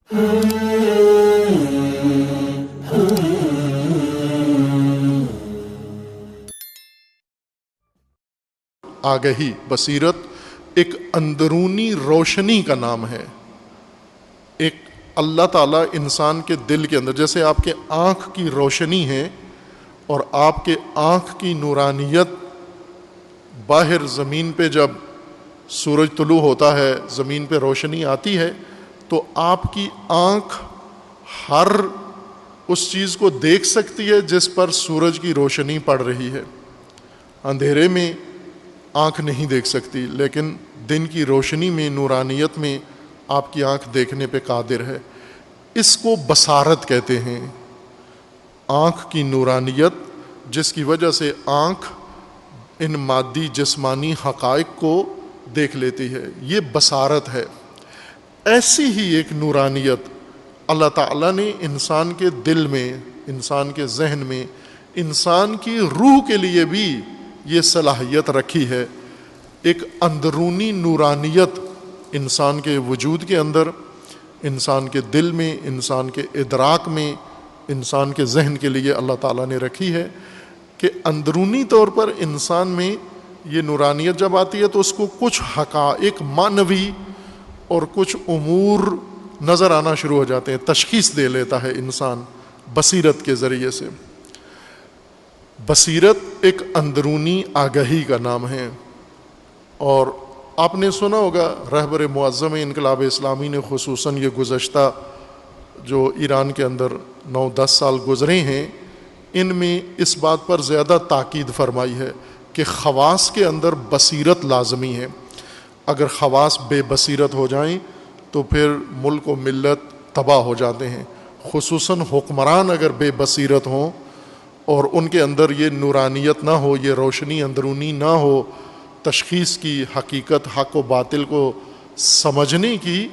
آگہی، بصیرت ایک اندرونی روشنی کا نام ہے. ایک اللہ تعالیٰ انسان کے دل کے اندر، جیسے آپ کے آنکھ کی روشنی ہے اور آپ کے آنکھ کی نورانیت باہر زمین پہ جب سورج طلوع ہوتا ہے، زمین پہ روشنی آتی ہے تو آپ کی آنکھ ہر اس چیز کو دیکھ سکتی ہے جس پر سورج کی روشنی پڑ رہی ہے. اندھیرے میں آنکھ نہیں دیکھ سکتی، لیکن دن کی روشنی میں، نورانیت میں آپ کی آنکھ دیکھنے پہ قادر ہے. اس کو بصارت کہتے ہیں، آنکھ کی نورانیت جس کی وجہ سے آنکھ ان مادی جسمانی حقائق کو دیکھ لیتی ہے، یہ بصارت ہے. ایسی ہی ایک نورانیت اللہ تعالیٰ نے انسان کے دل میں، انسان کے ذہن میں، انسان کی روح کے لیے بھی یہ صلاحیت رکھی ہے. ایک اندرونی نورانیت انسان کے وجود کے اندر، انسان کے دل میں، انسان کے ادراک میں، انسان کے ذہن کے لیے اللہ تعالیٰ نے رکھی ہے کہ اندرونی طور پر انسان میں یہ نورانیت جب آتی ہے تو اس کو کچھ حقائق معنوی اور کچھ امور نظر آنا شروع ہو جاتے ہیں، تشخیص دے لیتا ہے انسان بصیرت کے ذریعے سے. بصیرت ایک اندرونی آگہی کا نام ہے. اور آپ نے سنا ہوگا رہبر معظم انقلاب اسلامی نے خصوصاً یہ گزشتہ جو ایران کے اندر 9-10 سال گزرے ہیں، ان میں اس بات پر زیادہ تاکید فرمائی ہے کہ خواص کے اندر بصیرت لازمی ہے. اگر خواص بے بصیرت ہو جائیں تو پھر ملک و ملت تباہ ہو جاتے ہیں. خصوصاً حکمران اگر بے بصیرت ہوں اور ان کے اندر یہ نورانیت نہ ہو، یہ روشنی اندرونی نہ ہو، تشخیص کی، حقیقت، حق و باطل کو سمجھنے کی،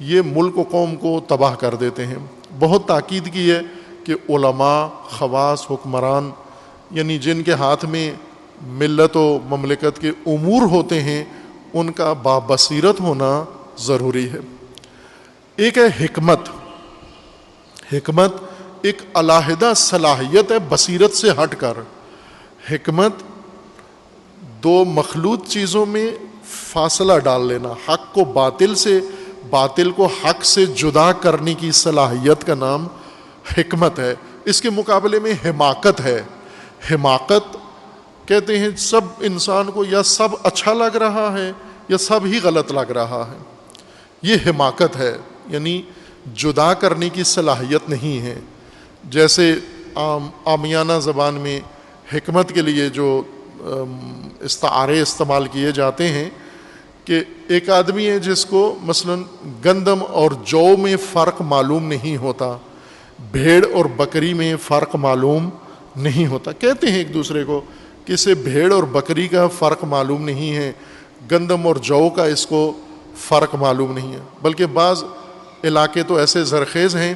یہ ملک و قوم کو تباہ کر دیتے ہیں. بہت تاکید کی ہے کہ علماء، خواص، حکمران، یعنی جن کے ہاتھ میں ملت و مملکت کے امور ہوتے ہیں، ان کا بابصیرت ہونا ضروری ہے. ایک ہے حکمت. حکمت ایک علیحدہ صلاحیت ہے بصیرت سے ہٹ کر. حکمت دو مخلوط چیزوں میں فاصلہ ڈال لینا، حق کو باطل سے، باطل کو حق سے جدا کرنے کی صلاحیت کا نام حکمت ہے. اس کے مقابلے میں حماقت ہے. حماقت کہتے ہیں سب انسان کو یا سب اچھا لگ رہا ہے یا سب ہی غلط لگ رہا ہے. یہ حماقت ہے، یعنی جدا کرنے کی صلاحیت نہیں ہے. جیسے عامیانہ زبان میں حکمت کے لیے جو استعارے استعمال کیے جاتے ہیں کہ ایک آدمی ہے جس کو مثلا گندم اور جو میں فرق معلوم نہیں ہوتا، بھیڑ اور بکری میں فرق معلوم نہیں ہوتا. کہتے ہیں ایک دوسرے کو کہ اسے بھیڑ اور بکری کا فرق معلوم نہیں ہے، گندم اور جو کا اس کو فرق معلوم نہیں ہے. بلکہ بعض علاقے تو ایسے زرخیز ہیں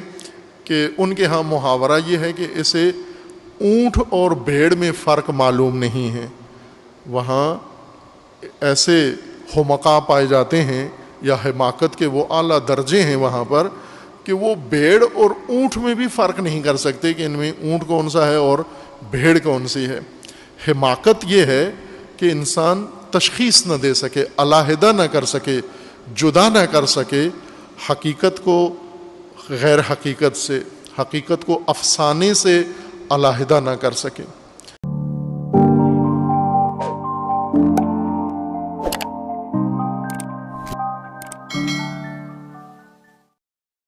کہ ان کے ہاں محاورہ یہ ہے کہ اسے اونٹ اور بھیڑ میں فرق معلوم نہیں ہے. وہاں ایسے حمقاء پائے جاتے ہیں یا حماقت کے وہ اعلیٰ درجے ہیں وہاں پر کہ وہ بھیڑ اور اونٹ میں بھی فرق نہیں کر سکتے کہ ان میں اونٹ کون سا ہے اور بھیڑ کون سی ہے. حماقت یہ ہے کہ انسان تشخیص نہ دے سکے، علیحدہ نہ کر سکے، جدا نہ کر سکے حقیقت کو غیر حقیقت سے، حقیقت کو افسانے سے علیحدہ نہ کر سکے.